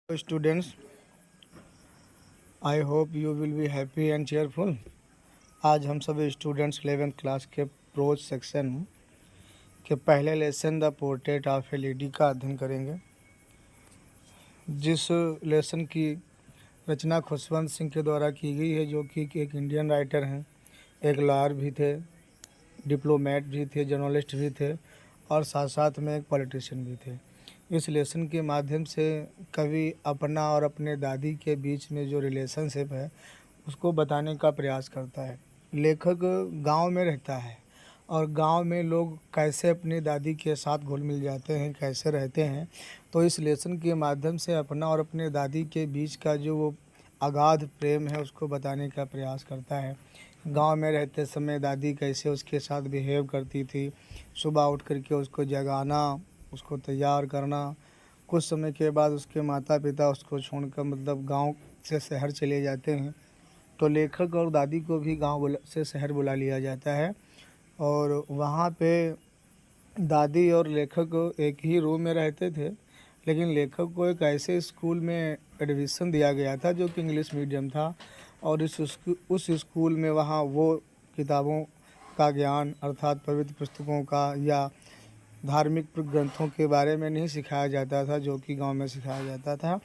Students, I hope you will be happy and cheerful. आज हम सभी स्टूडेंट्स 11th क्लास के प्रोज सेक्शन के पहले lesson the portrait of A lady का अध्ययन करेंगे, जिस लेसन की रचना खुशवंत सिंह के द्वारा की गई है, जो कि एक इंडियन राइटर हैं, एक लॉयर भी थे, डिप्लोमेट भी थे, जर्नलिस्ट भी थे और साथ साथ में एक पॉलिटिशियन भी थे। इस लेसन के माध्यम से कवि अपना और अपने दादी के बीच में जो रिलेशनशिप है उसको बताने का प्रयास करता है। लेखक गांव में रहता है और गांव में लोग कैसे अपनी दादी के साथ घुल मिल जाते हैं, कैसे रहते हैं, तो इस लेसन के माध्यम से अपना और अपने दादी के बीच का जो वो अगाध प्रेम है उसको बताने का प्रयास करता है। गांव में रहते समय दादी कैसे उसके साथ बिहेव करती थी, सुबह उठ करके उसको जगाना, उसको तैयार करना। कुछ समय के बाद उसके माता पिता उसको छोड़कर मतलब गांव से शहर चले जाते हैं, तो लेखक और दादी को भी गांव से शहर बुला लिया जाता है और वहाँ पे दादी और लेखक एक ही रूम में रहते थे। लेकिन लेखक को एक ऐसे स्कूल में एडमिशन दिया गया था जो कि इंग्लिश मीडियम था और उस स्कूल में वहाँ वो किताबों का ज्ञान अर्थात पवित्र पुस्तकों का या धार्मिक ग्रंथों के बारे में नहीं सिखाया जाता था, जो कि गांव में सिखाया जाता था।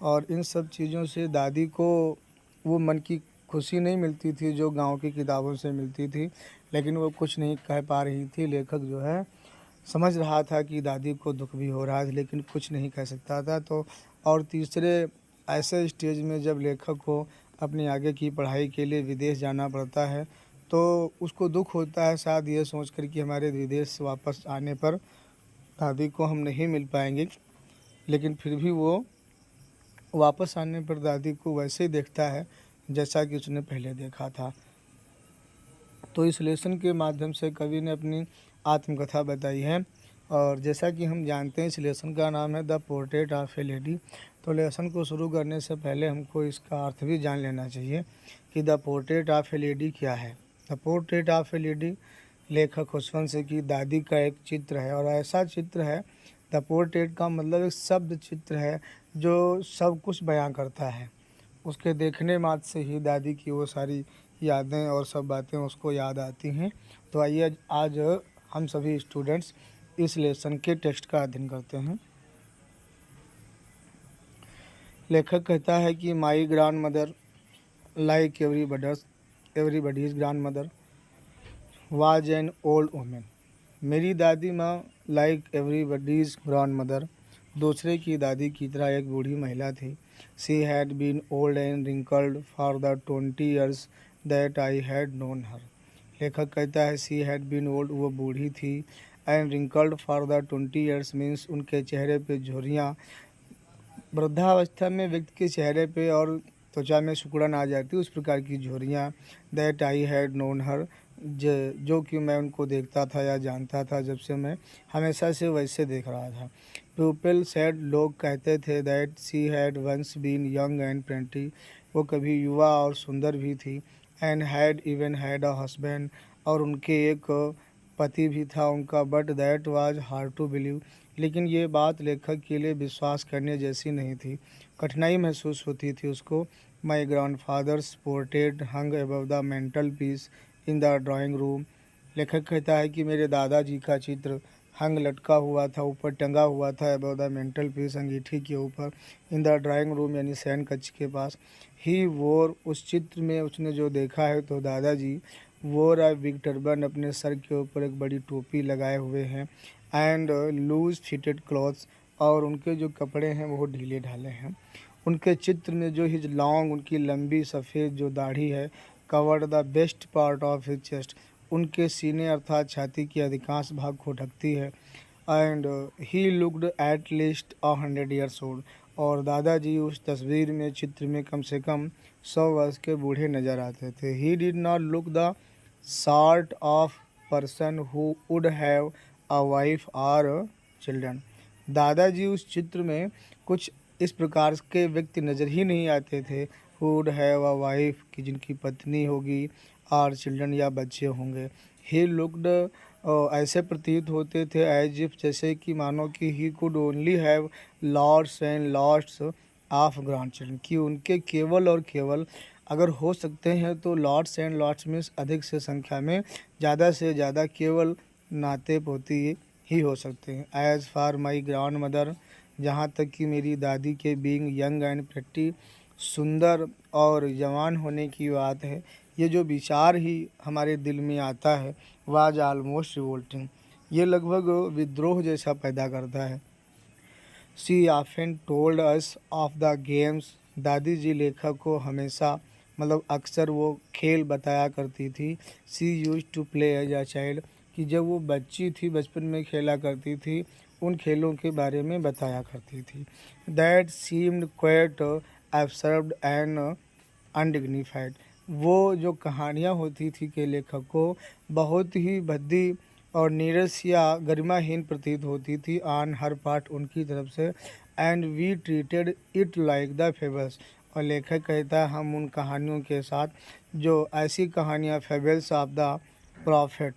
और इन सब चीज़ों से दादी को वो मन की खुशी नहीं मिलती थी जो गांव की किताबों से मिलती थी, लेकिन वो कुछ नहीं कह पा रही थी। लेखक जो है समझ रहा था कि दादी को दुख भी हो रहा है, लेकिन कुछ नहीं कह सकता था। तो और तीसरे ऐसे स्टेज में जब लेखक को अपनी आगे की पढ़ाई के लिए विदेश जाना पड़ता है, तो उसको दुख होता है शायद ये सोच कर कि हमारे विदेश वापस आने पर दादी को हम नहीं मिल पाएंगे, लेकिन फिर भी वो वापस आने पर दादी को वैसे ही देखता है जैसा कि उसने पहले देखा था। तो इस लेसन के माध्यम से कवि ने अपनी आत्मकथा बताई है और जैसा कि हम जानते हैं इस लेसन का नाम है the portrait of A lady. तो लेसन को शुरू करने से पहले हमको इसका अर्थ भी जान लेना चाहिए कि the portrait of A lady क्या है। The portrait of A lady लेखक खुशवंत सिंह की दादी का एक चित्र है और ऐसा चित्र है, द पोर्ट्रेट का मतलब एक शब्द चित्र है जो सब कुछ बयां करता है। उसके देखने मात्र से ही दादी की वो सारी यादें और सब बातें उसको याद आती हैं। तो आइए आज हम सभी स्टूडेंट्स इस लेसन के टेक्स्ट का अध्ययन करते हैं। लेखक कहता है कि my grand mother like everybody's grand mother was an old women. मेरी दादी माँ लाइक एवरीबडीज ग्रैंड मदर दूसरे की दादी की तरह एक बूढ़ी महिला थी। She had been old and wrinkled for the 20 years that I had known her. लेखक कहता है शी हैड बीन ओल्ड, वो बूढ़ी थी, and wrinkled for the 20 years means उनके चेहरे पे झुर्रियाँ, वृद्धावस्था में व्यक्ति के चेहरे पे और त्वचा में सिकुड़न आ जाती उस प्रकार की झुर्रियाँ। दैट आई हैड नोन हर, जो कि मैं उनको देखता था या जानता था जब से मैं हमेशा से वैसे देख रहा था। पीपल सेड, लोग कहते थे, that she had once been young and pretty, वो कभी युवा और सुंदर भी थी, and had even had a husband, और उनके एक पति भी था उनका, but that was hard to believe, लेकिन ये बात लेखक के लिए विश्वास करने जैसी नहीं थी, कठिनाई महसूस होती थी उसको। My grandfather's portrait hung above the mantelpiece in the drawing room. लेखक कहता है कि मेरे दादाजी का चित्र हंग लटका हुआ था, ऊपर टंगा हुआ था, अबव द मेंटल पीस अंगीठी के ऊपर, इन द ड्राइंग रूम यानी शयन कक्ष के पास। ही वोर, उस चित्र में उसने जो देखा है तो दादाजी वोर अ बिग टर्बन, अपने सर के ऊपर एक बड़ी टोपी लगाए हुए हैं, एंड लूज फिटेड क्लॉथ्स, और उनके जो कपड़े हैं वो ढीले ढाले हैं। उनके चित्र में जो हिज लॉन्ग, उनकी लंबी सफ़ेद जो दाढ़ी है, covered the best part of his chest, उनके सीने अर्थात छाती के अधिकांश भाग को ढकती है, and he looked at least 100 years old, और दादाजी उस तस्वीर में चित्र में कम से कम 100 वर्ष के बूढ़े नज़र आते थे। He did not look the sort of person who would have a wife or children. दादाजी उस चित्र में कुछ इस प्रकार के व्यक्ति नज़र ही नहीं आते थे, who would have a wife, कि जिनकी पत्नी होगी, और चिल्ड्रन या बच्चे होंगे। ही लुक्ड, ऐसे प्रतीत होते थे, एज इफ, जैसे कि मानो कि he could only have lords and lords, of grandchildren, कि उनके केवल और केवल अगर हो सकते हैं तो लॉट्स एंड लॉट्स मीन्स अधिक से संख्या में ज़्यादा से ज़्यादा केवल नाते पोती ही हो सकते हैं। As far my grand mother, जहाँ तक कि मेरी दादी के बीइंग यंग एंड प्रेटी, सुंदर और जवान होने की बात है, ये जो विचार ही हमारे दिल में आता है वाज ऑलमोस्ट रिवोल्टिंग, ये लगभग विद्रोह जैसा पैदा करता है। She often told us of the games, दादी जी लेखक को हमेशा मतलब अक्सर वो खेल बताया करती थी। She use to play as a child, कि जब वो बच्ची थी बचपन में खेला करती थी उन खेलों के बारे में बताया करती थी। That seemed quite absurd and undignified, वो जो कहानियाँ होती थी के लेखक को बहुत ही भद्दी और नीरस या गरिमाहीन प्रतीत होती थी ऑन हर पार्ट उनकी तरफ से। And we treated it like the fables, और लेखक कहता है हम उन कहानियों के साथ, जो ऐसी कहानियाँ फेबल्स ऑफ द प्रॉफिट,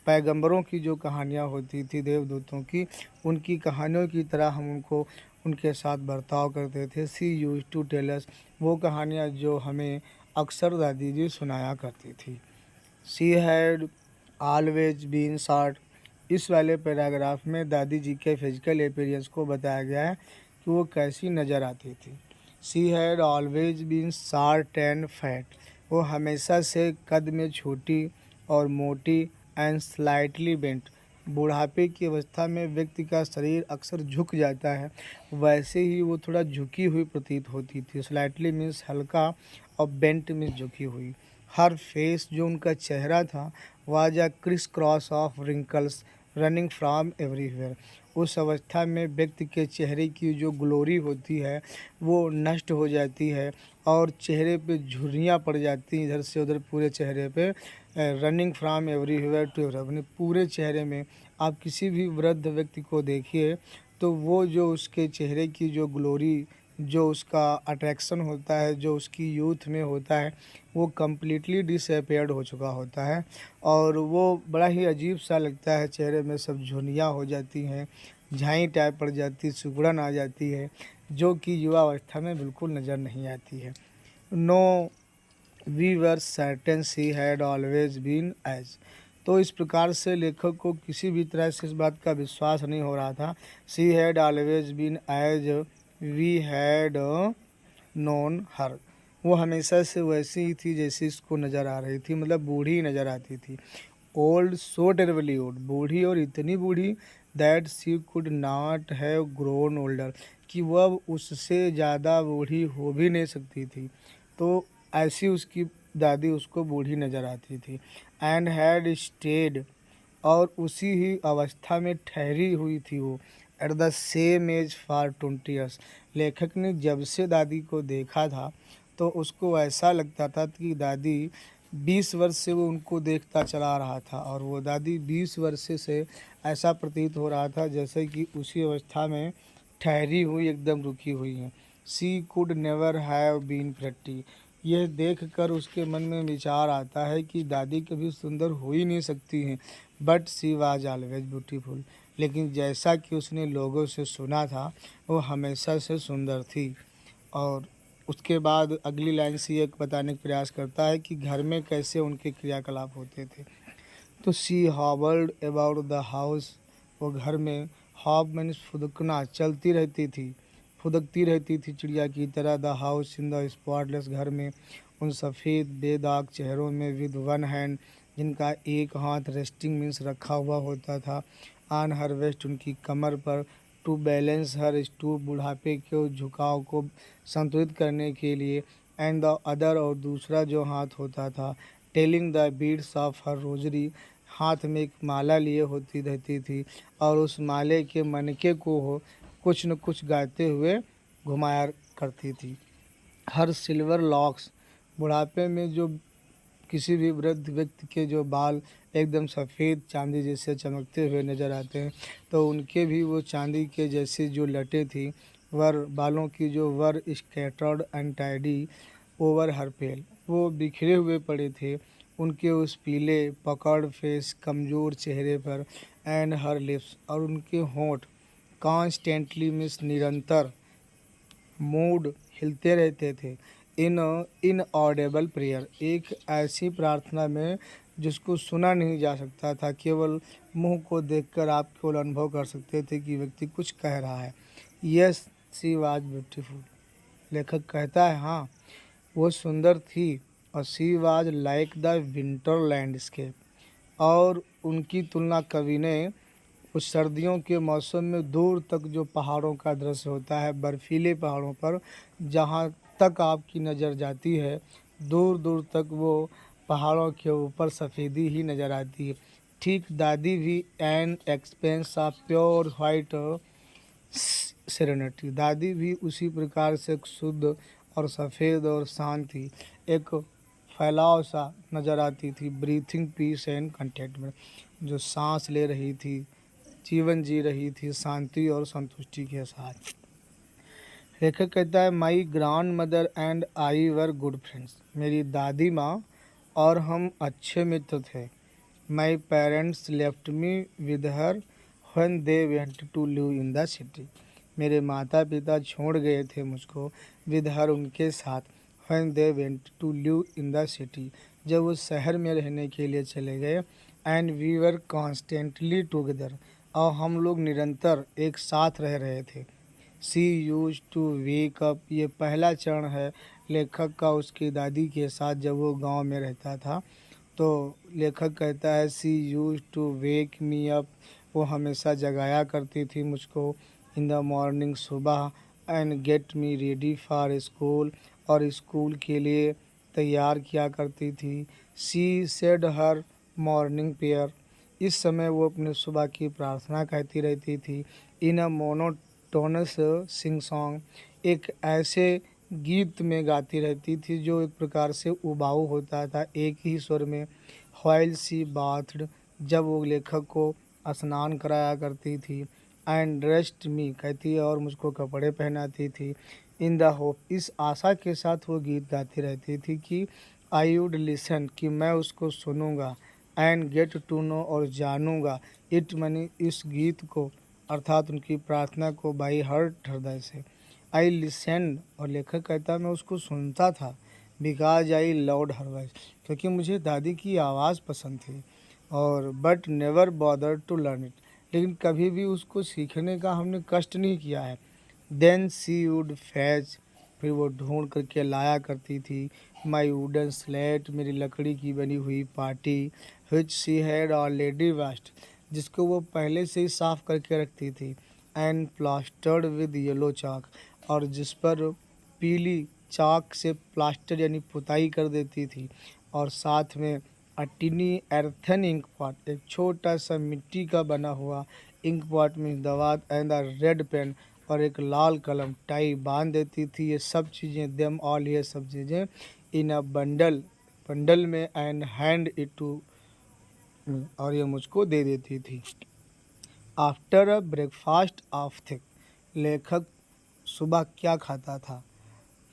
पैगंबरों की जो कहानियाँ होती थी देवदूतों की, उनकी कहानियों की तरह हम उनको उनके साथ बर्ताव करते थे। She use to tell us, वो कहानियाँ जो हमें अक्सर दादी जी सुनाया करती थी। She had always been short, इस वाले पैराग्राफ में दादी जी के फिजिकल अपीयरेंस को बताया गया है कि वो कैसी नज़र आती थी। She had always been short and fat, वो हमेशा से कद में छोटी और मोटी एंड स्लाइटली बेंट, बुढ़ापे की अवस्था में व्यक्ति का शरीर अक्सर झुक जाता है, वैसे ही वो थोड़ा झुकी हुई प्रतीत होती थी। स्लाइटली मीन्स हल्का और बेंट मीन्स झुकी हुई। हर फेस, जो उनका चेहरा था, was a criss cross of wrinkles running from everywhere, उस अवस्था में व्यक्ति के चेहरे की जो ग्लोरी होती है वो नष्ट हो जाती है और चेहरे पे झुर्रियाँ पड़ जाती हैं इधर से उधर पूरे चेहरे पे। Running from everywhere to every, अपने पूरे चेहरे में आप किसी भी वृद्ध व्यक्ति को देखिए तो वो जो उसके चेहरे की जो ग्लोरी, जो उसका अट्रैक्शन होता है, जो उसकी यूथ में होता है, वो कम्प्लीटली डिसअपेयर्ड हो चुका होता है और वो बड़ा ही अजीब सा लगता है। चेहरे में सब झुर्रियाँ हो जाती हैं, झाई टाइप पड़ जाती, सुगड़न आ जाती है, जो कि युवा अवस्था में बिल्कुल नज़र नहीं आती है। No we were certain she had always been as, तो इस प्रकार से लेखक को किसी भी तरह से इस बात का विश्वास नहीं हो रहा था। She had always been as we had known her, वो हमेशा से वैसी ही थी जैसी इसको नज़र आ रही थी, मतलब बूढ़ी नज़र आती थी। ओल्ड, सो टेरेबली ओल्ड, बूढ़ी और इतनी बूढ़ी that she could not have grown older, कि वह उससे ज़्यादा बूढ़ी हो भी नहीं सकती थी, तो ऐसी उसकी दादी उसको बूढ़ी नज़र आती थी। एंड हैड स्टेड, और उसी ही अवस्था में ठहरी हुई थी वो, at the same age for 20 years, लेखक ने जब से दादी को देखा था तो उसको ऐसा लगता था कि दादी 20 वर्ष से वो उनको देखता चला रहा था और वो दादी 20 वर्ष से ऐसा प्रतीत हो रहा था जैसे कि उसी अवस्था में ठहरी हुई, एकदम रुकी हुई हैं। She could never have been pretty, यह देखकर उसके मन में विचार आता है कि दादी कभी सुंदर हो ही नहीं सकती हैं, but she was always beautiful, लेकिन जैसा कि उसने लोगों से सुना था वो हमेशा से सुंदर थी। और उसके बाद अगली लाइन से ये बताने का प्रयास करता है कि घर में कैसे उनके क्रियाकलाप होते थे। तो सी हॉबल्ड अबाउट द हाउस, वो घर में, हॉब मीन्स फुदकना, चलती रहती थी, फुदकती रहती थी चिड़िया की तरह। The house in the spotless, घर में उन सफ़ेद बेदाग चेहरों में, विद वन हैंड, जिनका एक हाथ रेस्टिंग मीन्स रखा हुआ होता था, ऑन हर वेस्ट, उनकी कमर पर, टू बैलेंस हर स्टूप, बुढ़ापे के झुकाव को संतुलित करने के लिए, एंड द अदर, और दूसरा जो हाथ होता था, telling the beads of her rosary, हाथ में एक माला लिए होती रहती थी और उस माले के मनके को हो कुछ न कुछ गाते हुए घुमाया करती थी। हर सिल्वर लॉक्स, बुढ़ापे में जो किसी भी वृद्ध व्यक्ति के जो बाल एकदम सफ़ेद चांदी जैसे चमकते हुए नज़र आते हैं, तो उनके भी वो चांदी के जैसे जो लटें थी, वर बालों की जो were scattered and tidy over her pale, वो बिखरे हुए पड़े थे उनके उस पीले पकड़ फेस कमज़ोर चेहरे पर, एंड हर लिप्स, और उनके होंठ कॉन्स्टेंटली मीन्स निरंतर, मूड हिलते रहते थे। इनऑडेबल प्रेयर, एक ऐसी प्रार्थना में जिसको सुना नहीं जा सकता था, केवल मुंह को देखकर आप केवल अनुभव कर सकते थे कि व्यक्ति कुछ कह रहा है। Yes, she was beautiful. लेखक कहता है हाँ, वो सुंदर थी। और she was like the winter landscape, और उनकी तुलना कवि ने उस सर्दियों के मौसम में दूर तक जो पहाड़ों का दृश्य होता है, बर्फीले पहाड़ों पर जहाँ तक आपकी नज़र जाती है, दूर दूर तक वो पहाड़ों के ऊपर सफ़ेदी ही नज़र आती है। ठीक दादी भी an expense of pure white serenity, दादी भी उसी प्रकार से एक शुद्ध और सफ़ेद और शांति, एक फैलाव सा नज़र आती थी। ब्रीथिंग पीस एंड कंटेंटमेंट, जो सांस ले रही थी, जीवन जी रही थी शांति और संतुष्टि के साथ। लेखक कहता है my grand mother and I were good friends, मेरी दादी माँ और हम अच्छे मित्र थे। My parents left me with her when they went to live in the city, मेरे माता पिता छोड़ गए थे मुझको विद हर, उनके साथ, when they went to live in the city, जब वो शहर में रहने के लिए चले गए। And we were constantly together, और हम लोग निरंतर एक साथ रह रहे थे। She use to wake up, ये पहला चरण है लेखक का उसकी दादी के साथ जब वो गांव में रहता था। तो लेखक कहता है she use to wake me up, वो हमेशा जगाया करती थी मुझको इन द मॉर्निंग, सुबह, and get me ready for school, और स्कूल के लिए तैयार किया करती थी। She said her morning prayer, इस समय वो अपने सुबह की प्रार्थना कहती रहती थी। इन अ मोनोटोनस सिंग सॉन्ग, एक ऐसे गीत में गाती रहती थी जो एक प्रकार से उबाऊ होता था, एक ही स्वर में। व्हाइल सी बाथड, जब वो लेखक को स्नान कराया करती थी। एंड ड्रेस्ड मी, कहती है और मुझको कपड़े पहनाती थी। इन द होप, इस आशा के साथ वो गीत गाती रहती थी कि आई वुड लिसन, कि मैं उसको सुनूंगा। एंड गेट टू नो, और जानूंगा। इट मनी, इस गीत को अर्थात उनकी प्रार्थना को बाई हर्ट, हृदय से। आई लिसेंड, और लेखक कहता है मैं उसको सुनता था। Because I loved her voice, क्योंकि मुझे दादी की आवाज़ पसंद थी। और but never bother to learn it, लेकिन कभी भी उसको सीखने का हमने कष्ट नहीं किया है। देन सी वुड फैच, फिर वो ढूंढ करके लाया करती थी। माई वुडन स्लेट, मेरी लकड़ी की बनी हुई party. Which she had already washed, जिसको वो पहले से ही साफ करके रखती थी। एंड प्लास्टर्ड विद येलो चाक, और जिस पर पीली चाक से प्लास्टर यानी पुताई कर देती थी। और साथ में टिनी एर्थन इंक पॉट, एक छोटा सा मिट्टी का बना हुआ इंक पॉट में दवात, एंड द रेड पेन, और एक लाल कलम, टाई बांध देती थी। ये सब चीज़ें, देम ऑल, ये सब चीज़ें इन अ बंडल, बंडल में, एंड हैंड इट टू, और ये मुझको दे देती थी। After a breakfast of thick, लेखक सुबह क्या खाता था?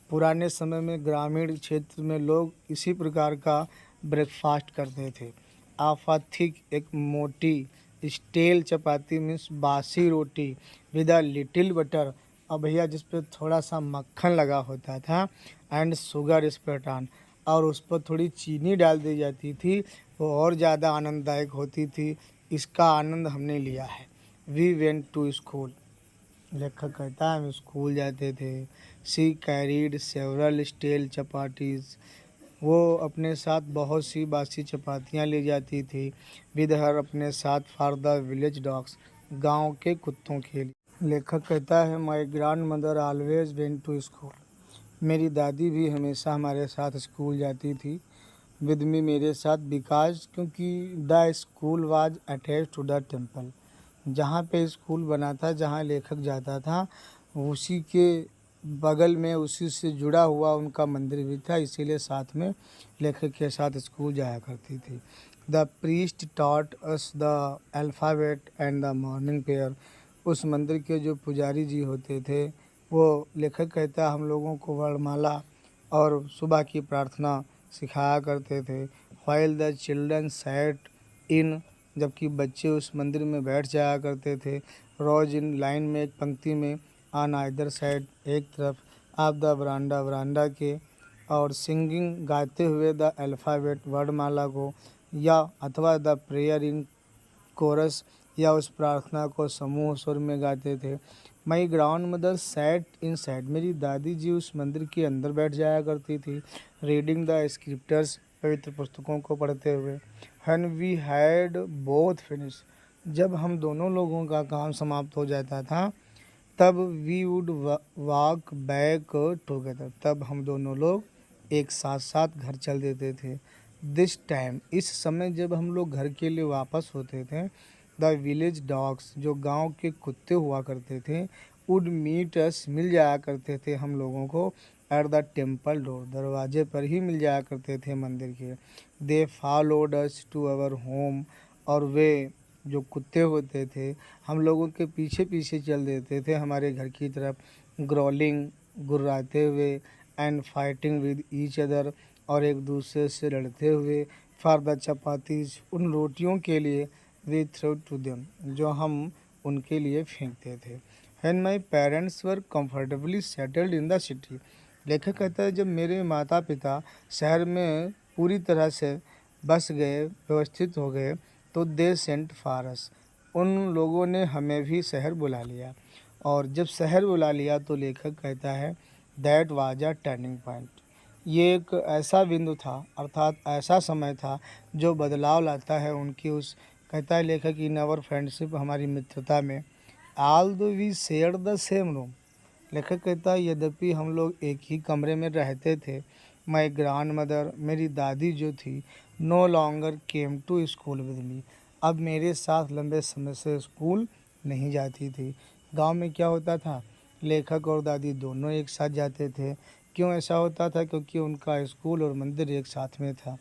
पुराने समय में ग्रामीण क्षेत्र में लोग इसी प्रकार का ब्रेकफास्ट करते थे। आफा थिक, एक मोटी स्टेल चपाती मीन्स बासी रोटी विद अ लिटिल बटर, और भैया जिस पर थोड़ा सा मक्खन लगा होता था। एंड शुगर स्प्रेड ऑन, और उस पर थोड़ी चीनी डाल दी जाती थी, वो और ज़्यादा आनंददायक होती थी। इसका आनंद हमने लिया है। वी वेंट टू स्कूल, लेखक कहता है हम स्कूल जाते थे। सी कैरीड सेवरल स्टेल चपाटीज, वो अपने साथ बहुत सी बासी चपातियाँ ले जाती थी। विद हर, अपने साथ, फॉर द विलेज डॉग्स, गांव के कुत्तों के लिए। लेखक कहता है my grand mother always went to school, मेरी दादी भी हमेशा हमारे साथ स्कूल जाती थी। विद मी, मेरे साथ, बिकॉज, क्योंकि the school was attach to the temple, जहाँ पे स्कूल बना था, जहाँ लेखक जाता था, उसी के बगल में, उसी से जुड़ा हुआ उनका मंदिर भी था, इसीलिए साथ में लेखक के साथ स्कूल जाया करती थी। The priest taught us the alphabet and the morning prayer, उस मंदिर के जो पुजारी जी होते थे, वो लेखक कहता है हम लोगों को वर्णमाला और सुबह की प्रार्थना सिखाया करते थे। While the children sat in, जबकि बच्चे उस मंदिर में बैठ जाया करते थे। रोज इन लाइन में, एक पंक्ति में, ऑन आइदर साइड, एक तरफ, आप द वरांडा वरांडा के, और सिंगिंग गाते हुए द अल्फ़ाबेट वर्णमाला को, या अथवा द प्रेयर इन कोरस, या उस प्रार्थना को समूह सुर में गाते थे। My grandmother sat inside, मेरी दादी जी उस मंदिर के अंदर बैठ जाया करती थी, रीडिंग द स्क्रिप्टर्स, पवित्र पुस्तकों को पढ़ते हुए। When we had both finish, जब हम दोनों लोगों का काम समाप्त हो जाता था, तब we would walk back together, तब हम दोनों लोग एक साथ साथ घर चल देते थे। दिस टाइम, इस समय जब हम लोग घर के लिए वापस होते थे, द विलेज डॉग्स, जो गांव के कुत्ते हुआ करते थे, वुड मीट अस, मिल जाया करते थे हम लोगों को, एट द टेम्पल डोर, दरवाजे पर ही मिल जाया करते थे मंदिर के। They followed us to our home, और वे जो कुत्ते होते थे हम लोगों के पीछे पीछे चल देते थे हमारे घर की तरफ, ग्रोलिंग, गुर्राते हुए, and fighting with each other, और एक दूसरे से लड़ते हुए, फॉर द चपातीज, उन रोटियों के लिए, वी थ्रो टू देम, जो हम उनके लिए फेंकते थे। When my parents were comfortably settled in the city, लेखक कहता है जब मेरे माता पिता शहर में पूरी तरह से बस गए, व्यवस्थित हो गए, तो दे सेंट फॉर अस, उन लोगों ने हमें भी शहर बुला लिया। और जब शहर बुला लिया तो लेखक कहता है that was a turning point, ये एक ऐसा बिंदु था, अर्थात ऐसा समय था जो बदलाव लाता है उनकी उस, कहता है लेखक, इन आवर फ्रेंडशिप, हमारी मित्रता में, although we share the same room, लेखक कहता है यद्यपि हम लोग एक ही कमरे में रहते थे, माई ग्रांड मदर, मेरी दादी जो थी, no longer came to school with me, अब मेरे साथ लंबे समय से स्कूल नहीं जाती थी। गांव में क्या होता था, लेखक और दादी दोनों एक साथ जाते थे। क्यों ऐसा होता था? क्योंकि उनका स्कूल और मंदिर एक साथ में था।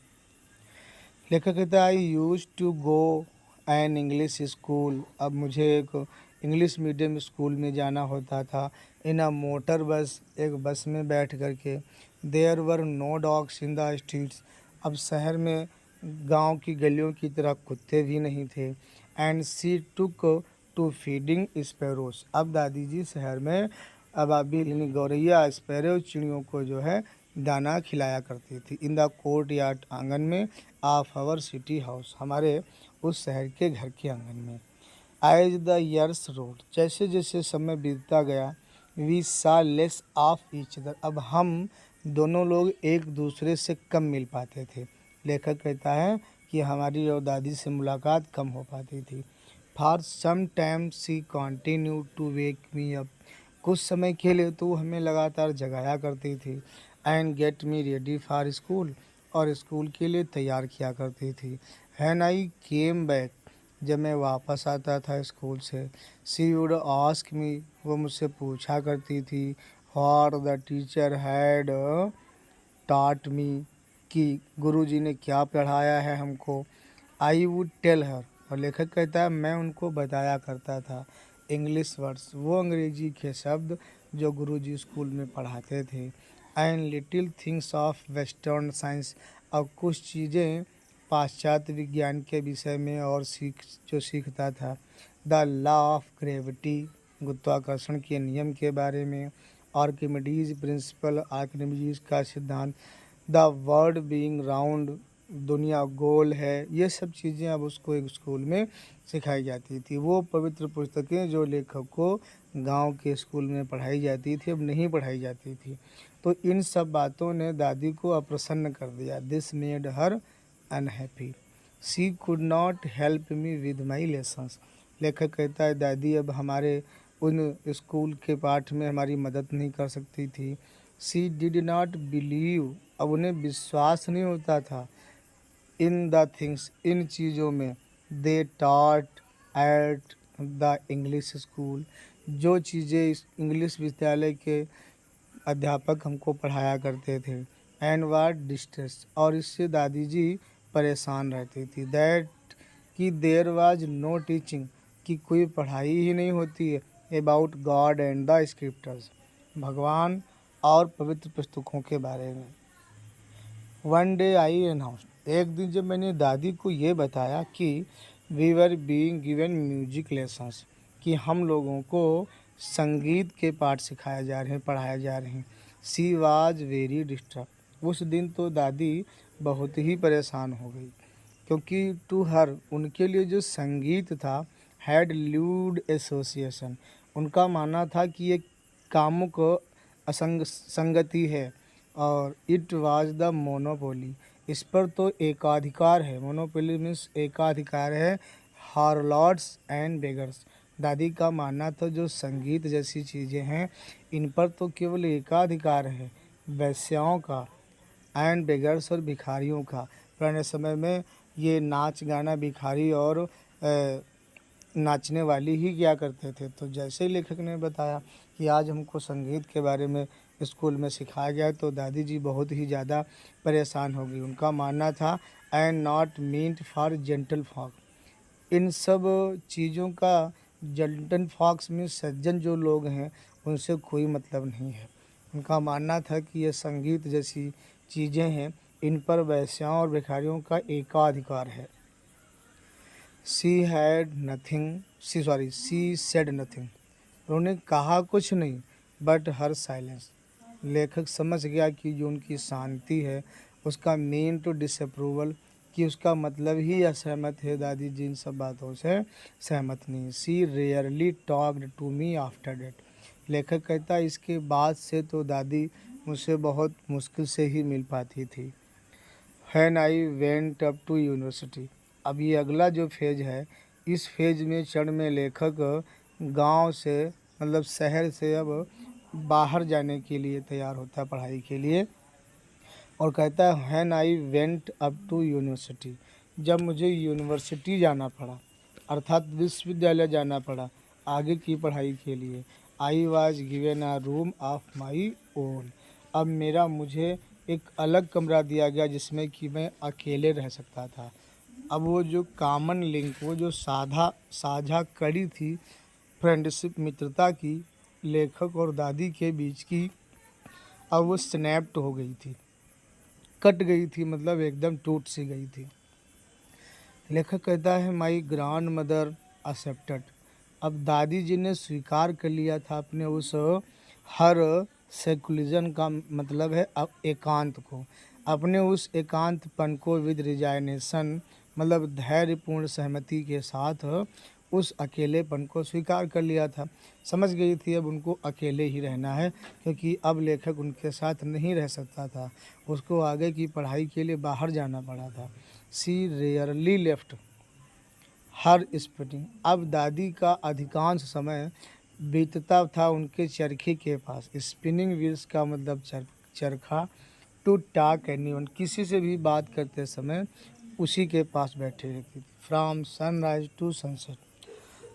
लेखक कहता है I used to go an English school, अब मुझे एक इंग्लिश मीडियम स्कूल में जाना होता था, इन अ मोटर बस, एक बस में बैठ करके। There were no dogs in the streets, अब शहर में गांव की गलियों की तरह कुत्ते भी नहीं थे। And she took to feeding sparrows, अब दादी जी शहर में अबाबी यानी गौरैया, स्पैरो, चिड़ियों को जो है दाना खिलाया करती थी। इन द कोर्ट यार्ड, आंगन में, ऑफ आवर सिटी हाउस, हमारे उस शहर के घर के आंगन में। एज द ईयर्स रोड, जैसे जैसे समय बीतता गया, we saw less of each other, अब हम दोनों लोग एक दूसरे से कम मिल पाते थे। लेखक कहता है कि हमारी और दादी से मुलाकात कम हो पाती थी। For some time she continued to wake me up, कुछ समय के लिए तो हमें लगातार जगाया करती थी। And get me ready for school, और स्कूल के लिए तैयार किया करती थी। व्हेन आई केम बैक, जब मैं वापस आता था स्कूल से, सी वुड आस्क मी, वो मुझसे पूछा करती थी, what the teacher had taught me, कि गुरुजी ने क्या पढ़ाया है हमको। आई वुड टेल हर, और लेखक कहता है मैं उनको बताया करता था, इंग्लिश वर्ड्स, वो अंग्रेजी के शब्द जो गुरुजी स्कूल में पढ़ाते थे। And little things of western science, और कुछ चीज़ें पाश्चात्य विज्ञान के विषय में और सीखता था। द लॉ ऑफ ग्रेविटी, गुरुत्वाकर्षण के नियम के बारे में, आर्किमिडीज प्रिंसिपल, आर्किमिडीज का सिद्धांत, द वर्ल्ड बीइंग राउंड, दुनिया गोल है, ये सब चीज़ें अब उसको एक स्कूल में सिखाई जाती थी। वो पवित्र पुस्तकें जो लेखक को गांव के स्कूल में पढ़ाई जाती थी, अब नहीं पढ़ाई जाती थी। तो इन सब बातों ने दादी को अप्रसन्न कर दिया। This made her unhappy, she could not help me with my lessons, लेखक कहता है दादी अब हमारे उन स्कूल के पाठ में हमारी मदद नहीं कर सकती थी। सी डिड नॉट बिलीव, अब उन्हें विश्वास नहीं होता था, इन द थिंग्स, इन चीज़ों में, they taught at the English school, जो चीज़ें इस इंग्लिश विद्यालय के अध्यापक हमको पढ़ाया करते थे। एंड वाट डिस्ट्रेस, और इससे दादी जी परेशान रहती थी। दैट, कि देयर वाज नो टीचिंग, कि कोई पढ़ाई ही नहीं होती है, अबाउट गॉड एंड द स्क्रिप्टर्स, भगवान और पवित्र पुस्तकों के बारे में। वन डे आई अनाउंस्ड, एक दिन जब मैंने दादी को ये बताया कि we were being given music lessons, कि हम लोगों को संगीत के पाठ सिखाया जा रहे हैं, पढ़ाया जा रहे हैं। She was very disturb. उस दिन तो दादी बहुत ही परेशान हो गई, क्योंकि टू हर उनके लिए जो संगीत था हैड ल्यूड एसोसिएशन, उनका मानना था कि ये कामुक संगति है, और इट वाज द मोनोपोली, इस पर तो एकाधिकार है। मोनोपोली मीन्स एकाधिकार है हार्लॉट्स एंड बेगर्स। दादी का मानना था जो संगीत जैसी चीज़ें हैं इन पर तो केवल एकाधिकार है वैश्याओं का, एंड बेगर्स और भिखारियों का। पुराने समय में ये नाच गाना भिखारी और नाचने वाली ही किया करते थे। तो जैसे ही लेखक ने बताया कि आज हमको संगीत के बारे में स्कूल में सिखाया गया, तो दादी जी बहुत ही ज़्यादा परेशान हो गई। उनका मानना था and not meant for gentle folk, इन सब चीज़ों का जेंटल फॉक्स में सज्जन जो लोग हैं उनसे कोई मतलब नहीं है। उनका मानना था कि ये संगीत जैसी चीज़ें हैं इन पर वैश्याओं और भिखारियों का एकाधिकार है। शी सेड नथिंग, उन्होंने कहा कुछ नहीं, बट हर साइलेंस, लेखक समझ गया कि जो उनकी शांति है उसका मीन टू डिसअप्रूवल, कि उसका मतलब ही असहमत है। दादी जी इन सब बातों से सहमत नहीं। She rarely talked to me after that, लेखक कहता है इसके बाद से तो दादी मुझसे बहुत मुश्किल से ही मिल पाती थी। When I went up to university, अब ये अगला जो फेज है, इस फेज में चरण में लेखक गांव से मतलब शहर से अब बाहर जाने के लिए तैयार होता है पढ़ाई के लिए, और कहता है when I went up to university, जब मुझे यूनिवर्सिटी जाना पड़ा अर्थात विश्वविद्यालय जाना पड़ा आगे की पढ़ाई के लिए, I was given a room of my own, अब मेरा मुझे एक अलग कमरा दिया गया जिसमें कि मैं अकेले रह सकता था। अब वो जो कॉमन लिंक, वो जो साझा कड़ी थी फ्रेंडशिप मित्रता की लेखक और दादी के बीच की, अब वो स्नैप्ड हो गई थी, कट गई थी, मतलब एकदम टूट सी गई थी। लेखक कहता है माई ग्रैंड मदर एक्सेप्टेड, अब दादी जी ने स्वीकार कर लिया था अपने उस हर सेकुलरिज्म का मतलब है अब एकांत को, अपने उस एकांतपन को विद रिजाइनेशन, मतलब धैर्यपूर्ण सहमति के साथ उस अकेलेपन को स्वीकार कर लिया था। समझ गई थी अब उनको अकेले ही रहना है, क्योंकि अब लेखक उनके साथ नहीं रह सकता था, उसको आगे की पढ़ाई के लिए बाहर जाना पड़ा था। She rarely left her spinning, अब दादी का अधिकांश समय बीतता था उनके चरखे के पास। स्पिनिंग व्हील्स का मतलब चरखा। टू टॉक एनीवन, किसी से भी बात करते समय उसी के पास बैठे रहती थी। फ्रॉम सनराइज टू सनसेट,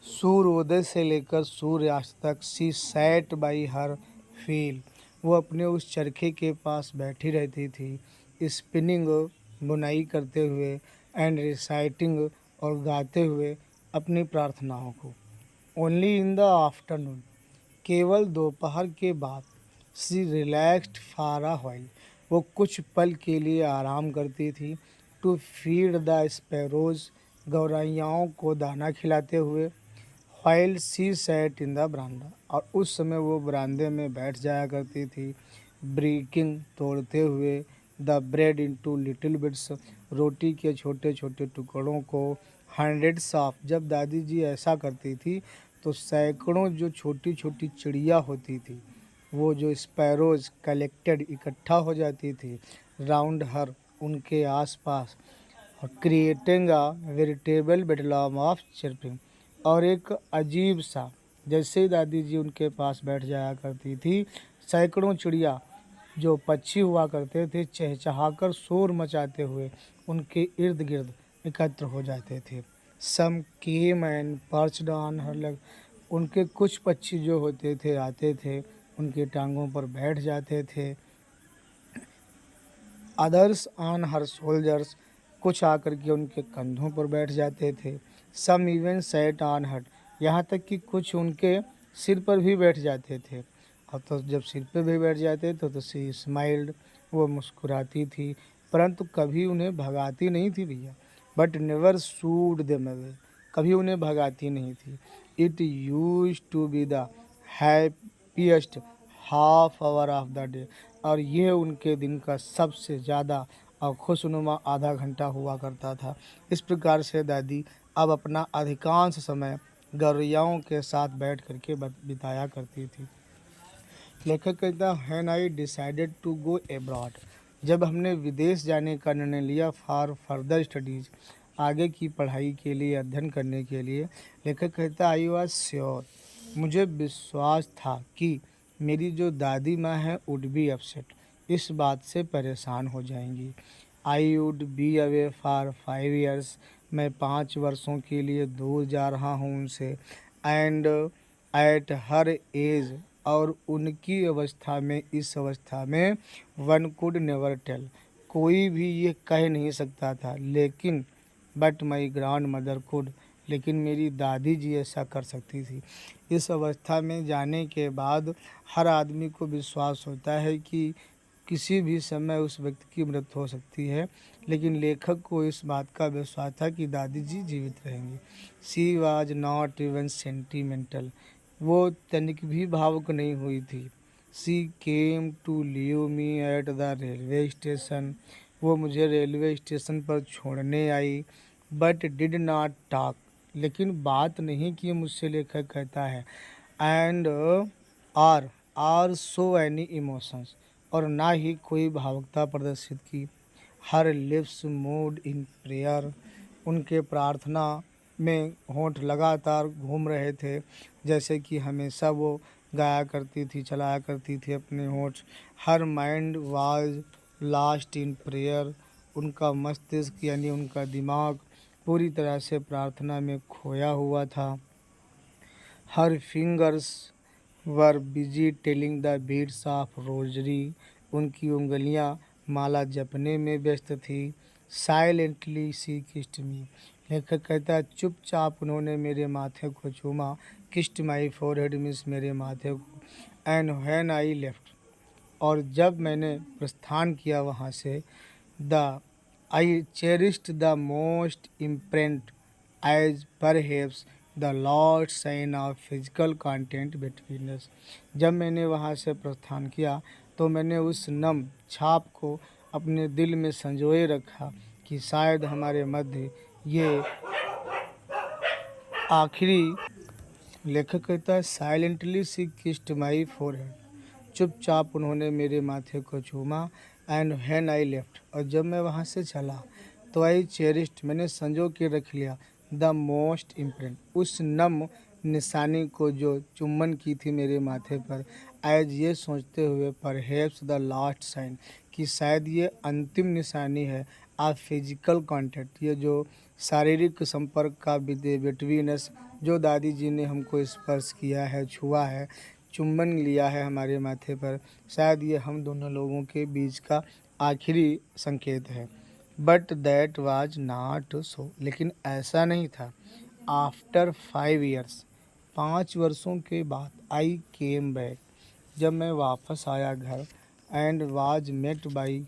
सूर्योदय से लेकर सूर्यास्त तक। She set by her feel, वो अपने उस चरखे के पास बैठी रहती थी। स्पिनिंग, बुनाई करते हुए, एंड रिसाइटिंग, और गाते हुए अपनी प्रार्थनाओं को। ओनली इन द आफ्टरनून, केवल दोपहर के बाद। She relaxed for a while, वो कुछ पल के लिए आराम करती थी। टू फीड द स्पैरोज, गौरैयाओं को दाना खिलाते हुए। While she sat in the बरामदा, और उस समय वो बरामदे में बैठ जाया करती थी। ब्रेकिंग, तोड़ते हुए। The bread into little bits, रोटी के छोटे छोटे टुकड़ों को। हंड्रेड्स ऑफ, जब दादी जी ऐसा करती थी तो सैकड़ों जो छोटी छोटी चिड़िया होती थी, वो जो स्पैरोज कलेक्टेड, इकट्ठा हो जाती थी राउंड हर, उनके आसपास, और creating a veritable bedlam of chirping, और एक अजीब सा, जैसे ही दादी जी उनके पास बैठ जाया करती थी, सैकड़ों चिड़िया जो पक्षी हुआ करते थे चहचहाकर शोर मचाते हुए उनके इर्द गिर्द एकत्र हो जाते थे। Some came and perched on her leg, उनके कुछ पक्षी जो होते थे आते थे, उनके टांगों पर बैठ जाते थे। अदर्स ऑन हर शोल्डर्स, कुछ आकर के उनके कंधों पर बैठ जाते थे। सम इवन सैट ऑन हर, यहाँ तक कि कुछ उनके सिर पर भी बैठ जाते थे। और तो जब सिर पर भी बैठ जाते थे तो सी स्माइल्ड, वो मुस्कुराती थी, परंतु कभी उन्हें भगाती नहीं थी भैया। But never shooed them away, कभी उन्हें भगाती नहीं थी। It used to be the happiest half hour of the day, और ये उनके दिन का सबसे ज़्यादा और खुशनुमा आधा घंटा हुआ करता था। इस प्रकार से दादी अब अपना अधिकांश समय गौरैयाओं के साथ बैठ करके बिताया करती थी। लेखक कहता है when I decided to go abroad, जब हमने विदेश जाने का निर्णय लिया फॉर फर्दर स्टडीज़, आगे की पढ़ाई के लिए, अध्ययन करने के लिए, लेखक कहता आई वॉज श्योर, मुझे विश्वास था कि मेरी जो दादी माँ है वुड बी अपसेट, इस बात से परेशान हो जाएंगी। I would be away for 5 years, मैं 5 वर्षों के लिए दूर जा रहा हूँ उनसे। एंड एट हर एज, और उनकी अवस्था में, इस अवस्था में, वन कुड नेवर टेल, कोई भी ये कह नहीं सकता था, लेकिन but my grand mother could, लेकिन मेरी दादी जी ऐसा कर सकती थी। इस अवस्था में जाने के बाद हर आदमी को विश्वास होता है कि किसी भी समय उस व्यक्ति की मृत्यु हो सकती है, लेकिन लेखक को इस बात का विश्वास था कि दादी जी जीवित रहेंगी। She was not even sentimental, वो तनिक भी भावुक नहीं हुई थी। She came to leave me at the railway station, वो मुझे रेलवे स्टेशन पर छोड़ने आई। बट डिड नॉट टॉक, लेकिन बात नहीं की मुझसे, लेखक कहता है। And or show any emotions, और ना ही कोई भावुकता प्रदर्शित की। Her lips moved in prayer, उनके प्रार्थना में होंठ लगातार घूम रहे थे, जैसे कि हमेशा वो गाया करती थी, चलाया करती थी अपने होंठ। Her mind was last in prayer, उनका मस्तिष्क यानी उनका दिमाग पूरी तरह से प्रार्थना में खोया हुआ था। Her fingers were busy telling the beads of rosary, उनकी उंगलियां माला जपने में व्यस्त थी। साइलेंटली सी किस्ड मी, लेखक कहता है चुपचाप उन्होंने मेरे माथे को चूमा। किस्ड माई फोरहेड मीन्स मेरे माथे को। एंड व्हेन आई लेफ्ट, और जब मैंने प्रस्थान किया वहाँ से, the I cherished the most imprint as perhaps the lord sign of physical content between us, जब मैंने वहाँ से प्रस्थान किया तो मैंने उस नम छाप को अपने दिल में संजोए रखा कि शायद हमारे मध्य ये आखिरी, लेखक कहता है silently she kissed my forehead, चुपचाप उन्होंने मेरे माथे को चूमा। एंड व्हेन आई लेफ्ट, और जब मैं वहाँ से चला तो आई चेरिस्ड, मैंने संजो के रख लिया, द मोस्ट इम्प्रेंट, उस नम निशानी को जो चुम्बन की थी मेरे माथे पर, एज ये सोचते हुए परहेप्स द लास्ट साइन, कि शायद ये अंतिम निशानी है। आ फिजिकल कांटेक्ट, ये जो शारीरिक संपर्क का बिटवीन अस, जो दादी जी ने हमको स्पर्श किया है, छुआ है, चुंबन लिया है हमारे माथे पर, शायद ये हम दोनों लोगों के बीच का आखिरी संकेत है। But that was not so, लेकिन ऐसा नहीं था। आफ्टर 5 years, 5 वर्षों के बाद, आई केम बैक, जब मैं वापस आया घर, and was met by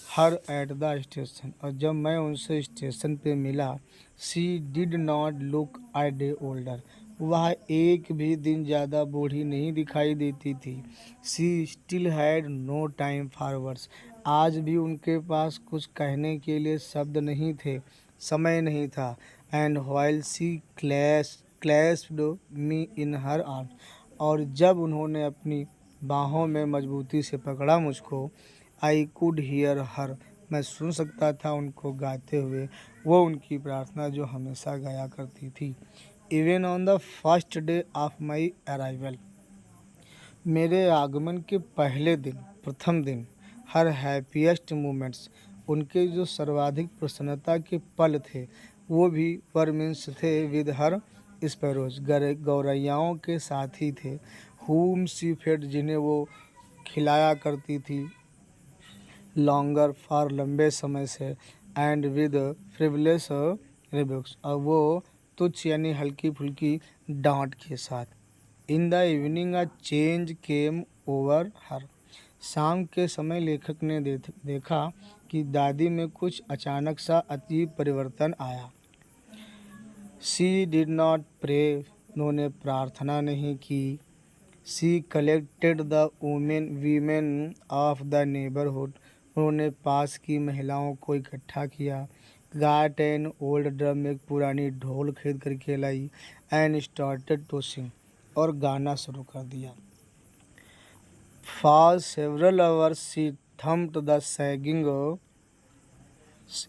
her at the station, और जब मैं उनसे स्टेशन पे मिला, she did not look a day older, वह एक भी दिन ज़्यादा बूढ़ी नहीं दिखाई देती थी। She still had no time for words, आज भी उनके पास कुछ कहने के लिए शब्द नहीं थे, समय नहीं था। And while she clasped me in her arms, और जब उन्होंने अपनी बाहों में मजबूती से पकड़ा मुझको, आई कुड हियर हर, मैं सुन सकता था उनको गाते हुए वो उनकी प्रार्थना जो हमेशा गाया करती थी। Even on the first day of my arrival, मेरे आगमन के पहले दिन, प्रथम दिन, हर हैप्पीएस्ट मोमेंट्स, उनके जो सर्वाधिक प्रसन्नता के पल थे वो भी परमिन्स थे विद हर स्पैरोज, गौरैयाओं के साथी थे। हुम सी फेड, जिन्हें वो खिलाया करती थी, लॉन्गर फॉर लंबे समय से, एंड विद फ्रिवलेस रिब्यूक्स, और वो तुच्छ यानी हल्की फुल्की डांट के साथ। इन the evening a change came over हर, शाम के समय लेखक ने देखा कि दादी में कुछ अचानक सा अजीब परिवर्तन आया। शी डिड नॉट प्रे, उन्होंने प्रार्थना नहीं की। She collected the women of the neighbourhood, उन्होंने पास की महिलाओं को इकट्ठा किया। गाट एन ओल्ड ड्रम, एक पुरानी ढोल खरीद करके लाई। एंड स्टार्टेड टू सिंग, और गाना शुरू कर दिया। For several hours she thumped the sagging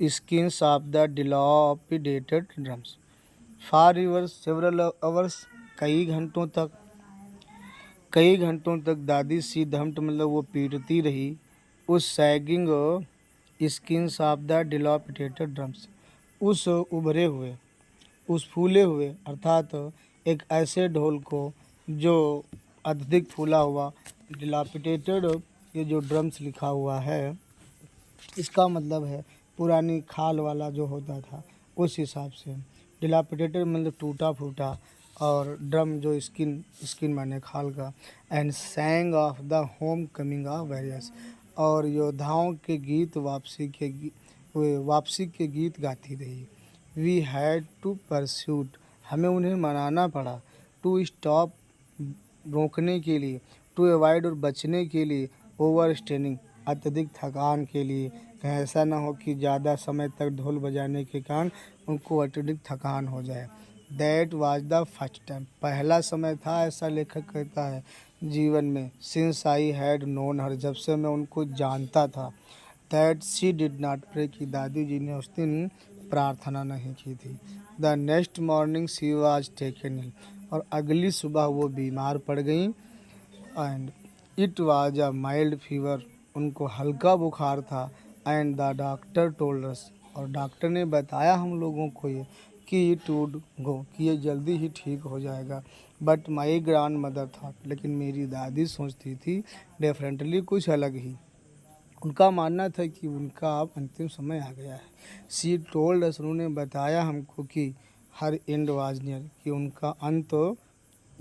skins of the dilapidated drums. For several hours, कई घंटों तक दादी सी धमट मतलब वो पीटती रही उस sagging skins of the dilapidated drums, उस उभरे हुए, उस फूले हुए अर्थात एक ऐसे ढोल को जो अत्यधिक फूला हुआ, डिलापिडेटेड, ये जो ड्रम्स लिखा हुआ है इसका मतलब है पुरानी खाल वाला जो होता था उस हिसाब से। डिलापिडेटेड मतलब टूटा फूटा, और ड्रम जो स्किन माने खाल का। And सैंग of the home coming of warriors, और योद्धाओं के गीत, वापसी के गीत गाती रही। वी हैड टू परस्यूट, हमें उन्हें मनाना पड़ा। टू स्टॉप, रोकने के लिए। टू अवॉइड, और बचने के लिए। ओवर स्ट्रेनिंग, अत्यधिक थकान के लिए, कहीं ऐसा ना हो कि ज़्यादा समय तक ढोल बजाने के कारण उनको अत्यधिक थकान हो जाए। That was the first time, पहला समय था, ऐसा लेखक कहता है जीवन में, since I had known her, जब से मैं उनको जानता था। That she did not pray, कि दादी जी ने उस दिन प्रार्थना नहीं की थी। The next morning she was taken ill, और अगली सुबह वो बीमार पड़ गई। And it was a mild fever, उनको हल्का बुखार था। And the doctor told us, और डॉक्टर ने बताया हम लोगों को ये कि इट वुड गो, कि ये जल्दी ही ठीक हो जाएगा। बट माई ग्रैंड मदर था, लेकिन मेरी दादी सोचती थी डिफरेंटली, कुछ अलग ही। उनका मानना था कि उनका अब अंतिम समय आ गया है। सी टोल्ड अस, उन्होंने बताया हमको कि हर एंड वाज नियर, कि उनका अंत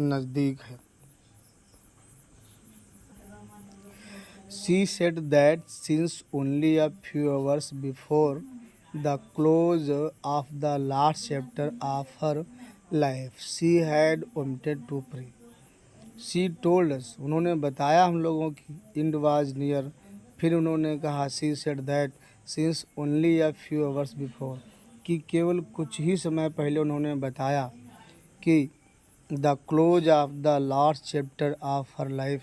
नज़दीक है। She said that since only a few hours before the close of the last chapter of her life, she had omitted to pray. She told us, उन्होंने बताया हम लोगों की, end was near। फिर उन्होंने कहा she said that since only a few hours before, कि केवल कुछ ही समय पहले उन्होंने बताया कि the close of the last chapter of her life,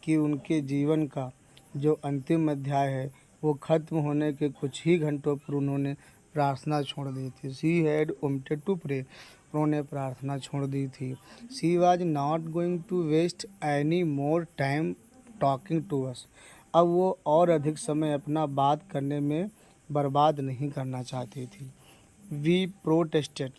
कि उनके जीवन का जो अंतिम अध्याय है वो ख़त्म होने के कुछ ही घंटों पर उन्होंने प्रार्थना छोड़ दी थी। She had omitted to pray, उन्होंने प्रार्थना छोड़ दी थी। She was not going to waste any more time talking to us, अब वो और अधिक समय अपना बात करने में बर्बाद नहीं करना चाहती थी। वी प्रोटेस्टेड,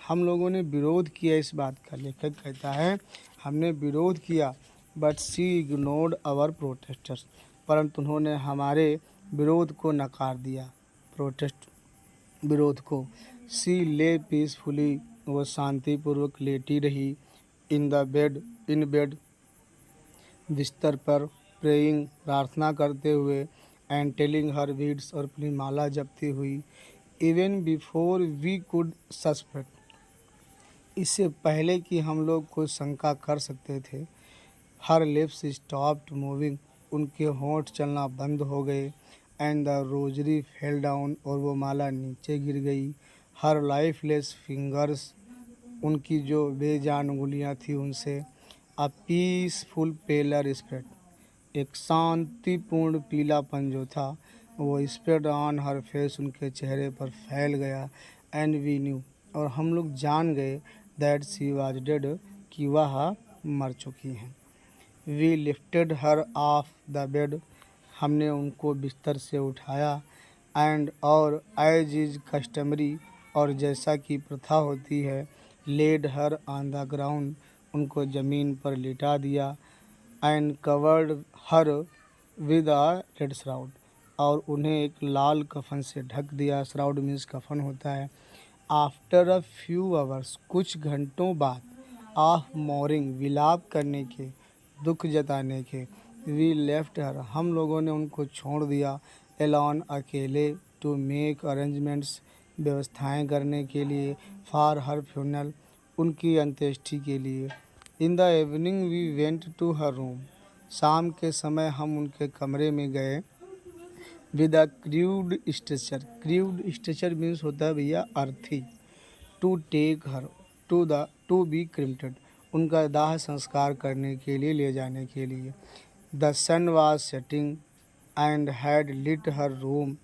हम लोगों ने विरोध किया इस बात का, लेखक कहता है हमने विरोध किया। But she ignored our protesters, परंतु उन्होंने हमारे विरोध को नकार दिया, प्रोटेस्ट विरोध को। सी ले पीसफुली, वो शांतिपूर्वक लेटी रही। इन बेड, बिस्तर पर। प्रेइंग, प्रार्थना करते हुए। एंड टेलिंग हर बीड्स, और अपनी माला जपती हुई। Even before we could suspect, इससे पहले कि हम लोग कोई शंका कर सकते थे। हर लिप्स स्टॉप्ड मूविंग, उनके होंठ चलना बंद हो गए। And the rosary fell down, और वो माला नीचे गिर गई। हर लाइफलेस फिंगर्स, उनकी जो बेजान उंगलियां थी उनसे। अ पीसफुल पेलर स्प्रेड, एक शांतिपूर्ण पीलापन जो था वो स्प्रेड ऑन हर फेस, उनके चेहरे पर फैल गया। एंड वी न्यू, और हम लोग जान गए दैट शी वाज डेड, कि वह मर चुकी हैं। We lifted her off the bed, हमने उनको बिस्तर से उठाया। एंड और एज इज कस्टमरी, और जैसा कि प्रथा होती है, laid her on the ground, उनको ज़मीन पर लिटा दिया। And covered her with a red shroud, और उन्हें एक लाल कफन से ढक दिया। श्राउड मीन्स कफन होता है। आफ्टर अ फ्यू आवर्स, कुछ घंटों बाद। ऑफ मोरिंग, विलाप करने के, दुख जताने के। वी लेफ्ट हर, हम लोगों ने उनको छोड़ दिया। एलॉन, अकेले। टू मेक अरेंजमेंट्स, व्यवस्थाएं करने के लिए। फॉर हर फ्यूनरल, उनकी अंत्येष्टि के लिए। In the evening we went to her room. शाम के समय हम उनके कमरे में गए। With a crude stretcher. Crude stretcher means होता है भैया अर्थी। To take her to be cremated, उनका दाह संस्कार करने के लिए, ले जाने के लिए। The sun was setting and had lit her room.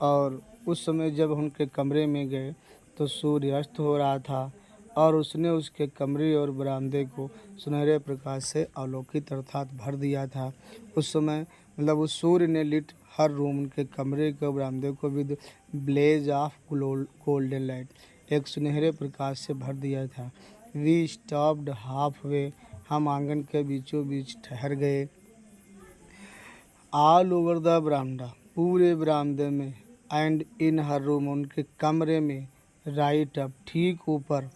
और उस समय जब उनके कमरे में गए तो सूर्य अस्त हो रहा था और उसने उसके कमरे और बरामदे को सुनहरे प्रकाश से अवलोकित अर्थात भर दिया था। उस समय मतलब उस सूर्य ने लिट हर रूम, उनके कमरे के बरामदे को with blaze of golden light, एक सुनहरे प्रकाश से भर दिया था। वी स्टॉप्ड हाफ वे, हम आंगन के बीचों बीच ठहर गए। ऑल ओवर द बरामदा, पूरे बरामदे में। एंड इन हर रूम, उनके कमरे में। राइट अप, ठीक ऊपर।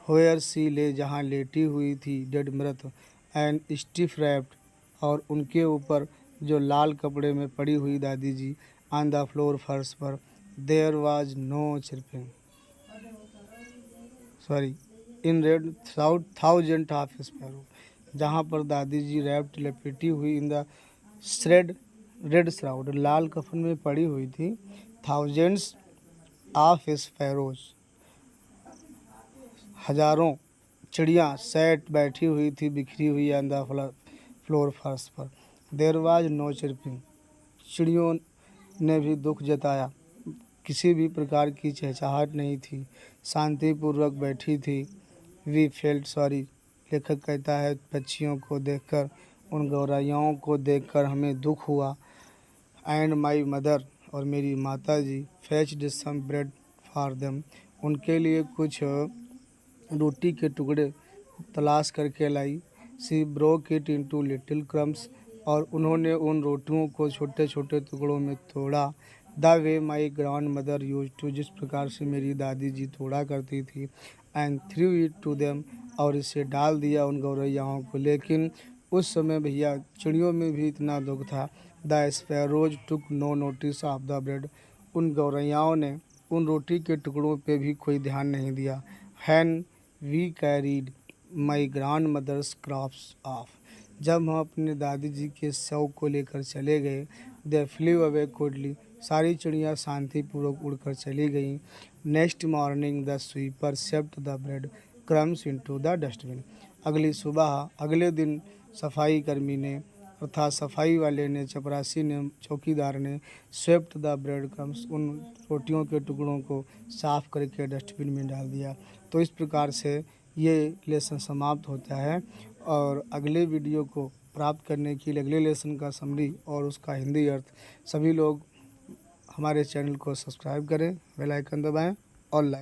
होयर सी ले, जहाँ लेटी हुई थी, डेड मृत। एंड स्टिफ रैप्ड, और उनके ऊपर जो लाल कपड़े में पड़ी हुई दादी जी। ऑन द फ्लोर, फर्श पर। There was no chirping, sorry, hundred thousand of sparrow, जहाँ पर दादी जी रैप्ड, लपेटी हुई, in the shred red shroud, लाल कफन में पड़ी हुई थी। थाउजेंड्स ऑफ स्पैरोज, हजारों चिड़िया। सेट, बैठी हुई थी, बिखरी हुई, ऑन द फ्लोर, फर्श पर। देयर वाज नो चिरपिंग, चिड़ियों ने भी दुख जताया, किसी भी प्रकार की चहचहाट नहीं थी, शांतिपूर्वक बैठी थी। वी फेल्ट सॉरी, लेखक कहता है पक्षियों को देखकर, उन गौरैयाओं को देखकर हमें दुख हुआ। एंड माई मदर, और मेरी माता जी। Fetched some bread for them, उनके लिए कुछ रोटी के टुकड़े तलाश करके लाई। She broke it into little crumbs, और उन्होंने उन रोटियों को छोटे छोटे टुकड़ों में तोड़ा। The way my grand mother used to, जिस प्रकार से मेरी दादी जी तोड़ा करती थी। And threw it to them, और इसे डाल दिया उन गौरैयाओं को। लेकिन उस समय भैया चिड़ियों में भी इतना दुख था। The sparrows took no notice of the bread, उन गौरैयाओं ने उन रोटी के टुकड़ों पे भी कोई ध्यान नहीं दिया। When we carried my grandmother's corpse off, जब हम अपने दादी जी के शव को लेकर चले गए। दे फ्लू अवे क्विकली, सारी चिड़ियाँ शांतिपूर्वक उड़कर चली गईं। Next morning the sweeper swept the bread crumbs into the dustbin, अगली सुबह, अगले दिन सफाई कर्मी ने अर्थात सफाई वाले ने, चपरासी ने, चौकीदार ने स्वेप्ट द ब्रेड क्रम्स, उन रोटियों के टुकड़ों को साफ करके डस्टबिन में डाल दिया। तो इस प्रकार से ये लेसन समाप्त होता है। और अगले वीडियो को प्राप्त करने के लिए, अगले लेसन का समरी और उसका हिंदी अर्थ, सभी लोग हमारे चैनल को सब्सक्राइब करें, बेल आइकन दबाएं और लाइक